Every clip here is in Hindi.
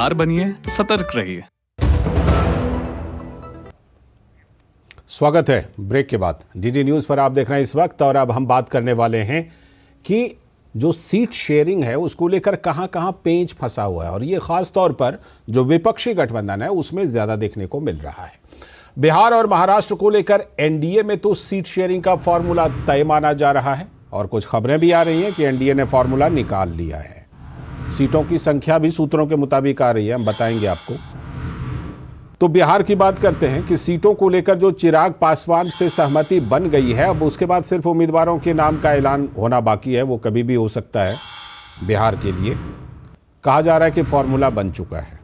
बनिए, सतर्क रहिए। स्वागत है ब्रेक के बाद डीडी न्यूज पर आप देख रहे हैं इस वक्त। और अब हम बात करने वाले हैं कि जो सीट शेयरिंग है उसको लेकर कहां कहां पेंच फंसा हुआ है, और ये खास तौर पर जो विपक्षी गठबंधन है उसमें ज्यादा देखने को मिल रहा है। बिहार और महाराष्ट्र को लेकर एनडीए में तो सीट शेयरिंग का फॉर्मूला तय माना जा रहा है, और कुछ खबरें भी आ रही हैं कि एनडीए ने फॉर्मूला निकाल लिया है। सीटों की संख्या भी सूत्रों के मुताबिक आ रही है, हम बताएंगे आपको। तो बिहार की बात करते हैं कि सीटों को लेकर जो चिराग पासवान से सहमति बन गई है, अब उसके बाद सिर्फ उम्मीदवारों के नाम का ऐलान होना बाकी है। वो कभी भी हो सकता है। बिहार के लिए कहा जा रहा है कि फॉर्मूला बन चुका है।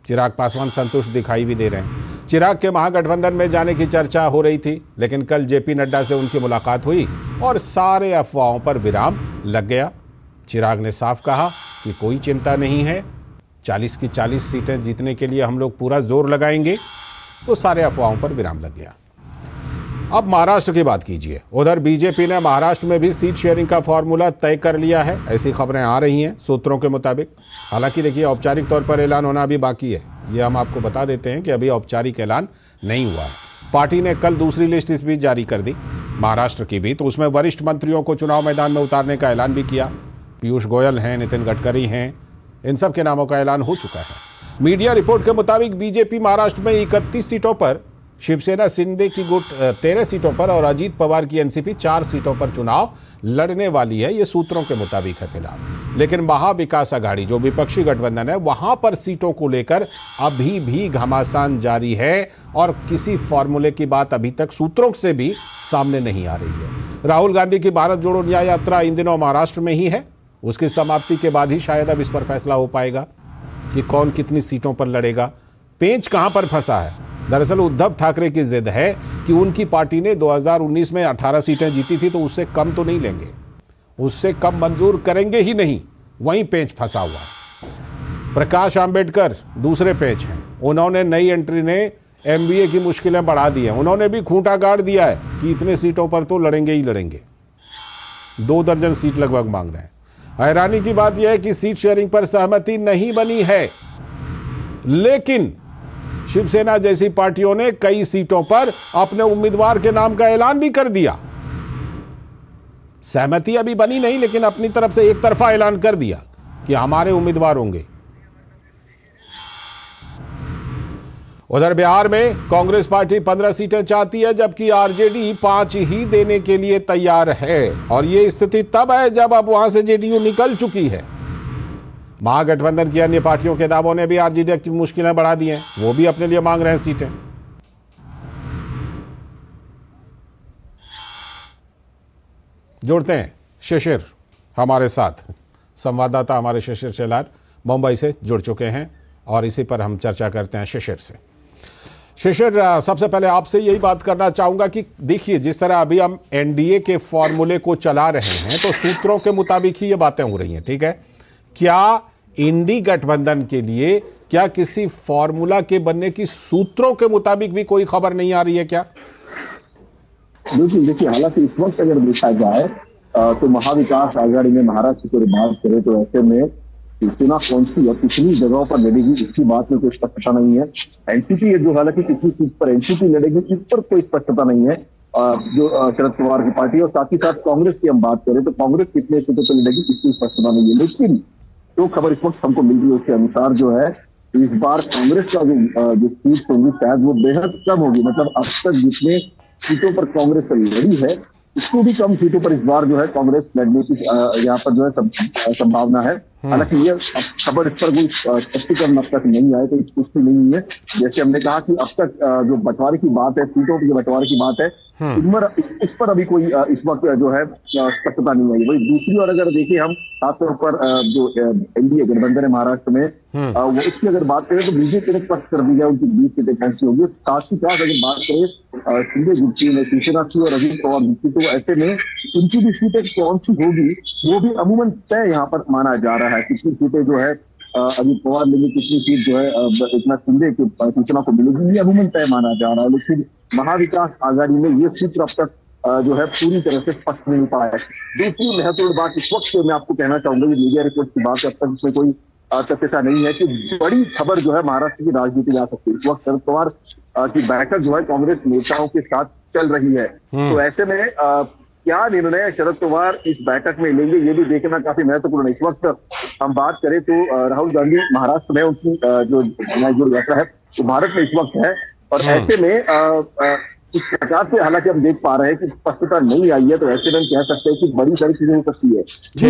चिराग पासवान संतुष्ट दिखाई भी दे रहे हैं। चिराग के महागठबंधन में जाने की चर्चा हो रही थी, लेकिन कल जेपी नड्डा से उनकी मुलाकात हुई और सारे अफवाहों पर विराम लग गया। चिराग ने साफ कहा कि कोई चिंता नहीं है, 40 की 40 सीटें जीतने के लिए हम लोग पूरा जोर लगाएंगे। तो सारे अफवाहों पर विराम लग गया। अब महाराष्ट्र की बात कीजिए। उधर बीजेपी ने महाराष्ट्र में भी सीट शेयरिंग का फॉर्मूला तय कर लिया है, ऐसी खबरें आ रही हैं सूत्रों के मुताबिक। हालांकि देखिए, औपचारिक तौर पर ऐलान होना अभी बाकी है। ये हम आपको बता देते हैं कि अभी औपचारिक ऐलान नहीं हुआ है। पार्टी ने कल दूसरी लिस्ट इस बीच जारी कर दी, महाराष्ट्र की भी। तो उसमें वरिष्ठ मंत्रियों को चुनाव मैदान में उतारने का ऐलान भी किया। पीयूष गोयल हैं, नितिन गडकरी हैं, इन सब के नामों का ऐलान हो चुका है। मीडिया रिपोर्ट के मुताबिक बीजेपी महाराष्ट्र में 31 सीटों पर, शिवसेना शिंदे की गुट 13 सीटों पर और अजीत पवार की एनसीपी 4 सीटों पर चुनाव लड़ने वाली है। ये सूत्रों के मुताबिक है फिलहाल। लेकिन महाविकास आघाड़ी जो विपक्षी गठबंधन है, वहां पर सीटों को लेकर अभी भी घमासान जारी है, और किसी फॉर्मूले की बात अभी तक सूत्रों से भी सामने नहीं आ रही है। राहुल गांधी की भारत जोड़ो न्याय यात्रा इन दिनों महाराष्ट्र में ही है। उसकी समाप्ति के बाद ही शायद अब इस पर फैसला हो पाएगा कि कौन कितनी सीटों पर लड़ेगा। पेंच कहां पर फंसा है? दरअसल उद्धव ठाकरे की जिद है कि उनकी पार्टी ने 2019 में 18 सीटें जीती थी, तो उससे कम तो नहीं लेंगे, उससे कम मंजूर करेंगे ही नहीं। वहीं पेंच फंसा हुआ है। प्रकाश आंबेडकर दूसरे पेंच हैं। उन्होंने नई एंट्री ने एमबीए की मुश्किलें बढ़ा दी हैं। उन्होंने भी खूंटा गाड़ दिया है कि इतने सीटों पर तो लड़ेंगे ही लड़ेंगे। 2 दर्जन सीट लगभग मांग रहे हैं। हैरानी की बात यह है कि सीट शेयरिंग पर सहमति नहीं बनी है, लेकिन शिवसेना जैसी पार्टियों ने कई सीटों पर अपने उम्मीदवार के नाम का ऐलान भी कर दिया। सहमति अभी बनी नहीं, लेकिन अपनी तरफ से एक तरफा ऐलान कर दिया कि हमारे उम्मीदवार होंगे। उधर बिहार में कांग्रेस पार्टी 15 सीटें चाहती है, जबकि आरजेडी 5 ही देने के लिए तैयार है। और यह स्थिति तब है जब अब वहां से जेडीयू निकल चुकी है। महागठबंधन की अन्य पार्टियों के दावों ने भी आरजेडी की मुश्किलें बढ़ा दी हैं। वो भी अपने लिए मांग रहे हैं सीटें। जोड़ते हैं शिशिर हमारे साथ, संवाददाता हमारे शिशिर शेलार मुंबई से जुड़ चुके हैं, और इसी पर हम चर्चा करते हैं शिशिर से। शिशिर, सबसे पहले आपसे यही बात करना चाहूंगा कि देखिए, जिस तरह अभी हम एनडीए के फॉर्मूले को चला रहे हैं, तो सूत्रों के मुताबिक ही ये बातें हो रही हैं, ठीक है? क्या इंडी गठबंधन के लिए क्या किसी फॉर्मूला के बनने की सूत्रों के मुताबिक भी कोई खबर नहीं आ रही है क्या? बिल्कुल, देखिए, हालांकि इस वक्त अगर देखा जाए तो महाविकास आघाड़ी में महाराष्ट्र की बात करें तो ऐसे में चुनाव कौन सी और कितनी जगहों पर लड़ेगी, इसकी बात में कोई स्पष्टता नहीं है। एनसीपी जो हालांकि किसी सीट पर एनसीपी लड़ेगी, इस पर कोई स्पष्टता नहीं है। जो शरद पवार की पार्टी, और साथ ही साथ कांग्रेस की हम बात करें तो कांग्रेस कितने सीटों पर लड़ेगी, इसकी स्पष्टता नहीं है। लेकिन जो खबर इस वक्त हमको मिल रही है उसके अनुसार जो है, इस बार कांग्रेस का जो सीट होगी शायद वो बेहद कम होगी। मतलब अब तक जितने सीटों पर कांग्रेस लड़ी है, इससे भी कम सीटों पर इस बार जो है कांग्रेस लड़ने की यहाँ पर जो है संभावना है। हालांकि ये खबर इस पर कोई स्पष्टीकरण अब तक नहीं आए, तो पुष्टि नहीं है। जैसे हमने कहा कि अब तक जो बंटवारे की बात है, सीटों के बंटवारे की बात है, इस पर अभी कोई इस वक्त जो है स्पष्टता नहीं आई। वही दूसरी ओर अगर देखिए हम खासतौर पर जो एनडीए गठबंधन है महाराष्ट्र में, वो उसकी अगर बात करें तो बीजेपी ने स्पष्ट कर दी है उनकी 20 सीटें कैंसिल होगी। साथ ही साथ अगर बात करें शिंदे गुट में शिवसेना की और अजीत पवार गुट की, तो ऐसे में उनकी भी सीटें कौन सी होगी वो भी अमूमन तय यहाँ पर माना जा रहा है। कितनी सीटें जो है अजीत पवार लेंगे, कितनी सीट जो है इतना शिंदे की शिवसेना को मिलेगी, ये अमूमन तय माना जा रहा है। लेकिन महाविकास आघाड़ी में ये सूत्र अब तक जो है पूरी तरह से स्पष्ट नहीं पाया है। दूसरी महत्वपूर्ण बात इस वक्त मैं आपको कहना चाहूंगा कि मीडिया रिपोर्ट की बात, अब तक इसमें कोई सत्यता नहीं है कि बड़ी खबर जो है महाराष्ट्र की राजनीति आ सकती है। इस वक्त शरद पवार की बैठक जो है कांग्रेस नेताओं के साथ चल रही है। तो ऐसे में क्या निर्णय शरद पवार इस बैठक में लेंगे, ये भी देखना काफी महत्वपूर्ण है। इस वक्त हम बात करें तो राहुल गांधी महाराष्ट्र में उनकी जो यात्रा है वो भारत में इस वक्त है, और ऐसे में इस प्रकार से हालांकि हम देख पा रहे हैं कि स्पष्टता नहीं आई है, तो ऐसे में हम कह सकते हैं कि बड़ी सारी चीजें हो सकती है।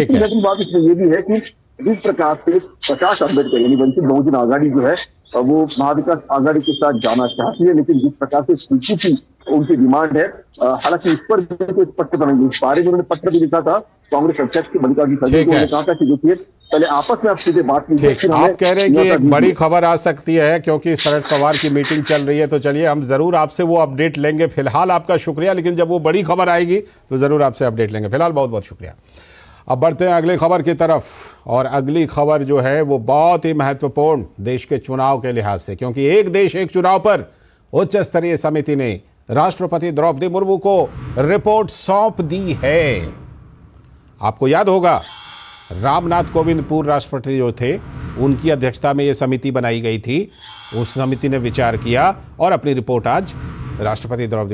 दूसरी बात इसमें ये भी है कि जिस प्रकार से प्रकाश अम्बेडकर यानी वंचित बहुजन आघाड़ी जो है वो महाविकास आघाड़ी के साथ जाना चाहती है, लेकिन जिस प्रकार से स्थिति की उनकी डिमांड है, हालांकि इस पर कोई स्पष्टता नहीं। इस बारे में उन्होंने पत्र भी लिखा था कांग्रेस अध्यक्ष की मल्लिकार्जुन खड़गे को, उन्होंने कहा था कि देखिए पहले आपस में आप सीधे बात कीजिए। आप कह रहे हैं कि एक बड़ी खबर आ सकती है क्योंकि शरद पवार की मीटिंग चल रही है, तो चलिए हम जरूर आपसे वो अपडेट लेंगे। फिलहाल आपका शुक्रिया, लेकिन जब वो बड़ी खबर आएगी तो जरूर आपसे अपडेट लेंगे। फिलहाल बहुत बहुत शुक्रिया। अब बढ़ते हैं अगली खबर की तरफ, और अगली खबर जो है वो बहुत ही महत्वपूर्ण देश के चुनाव के लिहाज से, क्योंकि एक देश एक चुनाव पर उच्च स्तरीय समिति ने राष्ट्रपति द्रौपदी मुर्मू को रिपोर्ट सौंप दी है। आपको याद होगा रामनाथ कोविंद पूर्व राष्ट्रपति जो थे, उनकी अध्यक्षता में यह समिति बनाई गई थी। उस समिति ने विचार किया और अपनी रिपोर्ट आज राष्ट्रपति द्रौपदी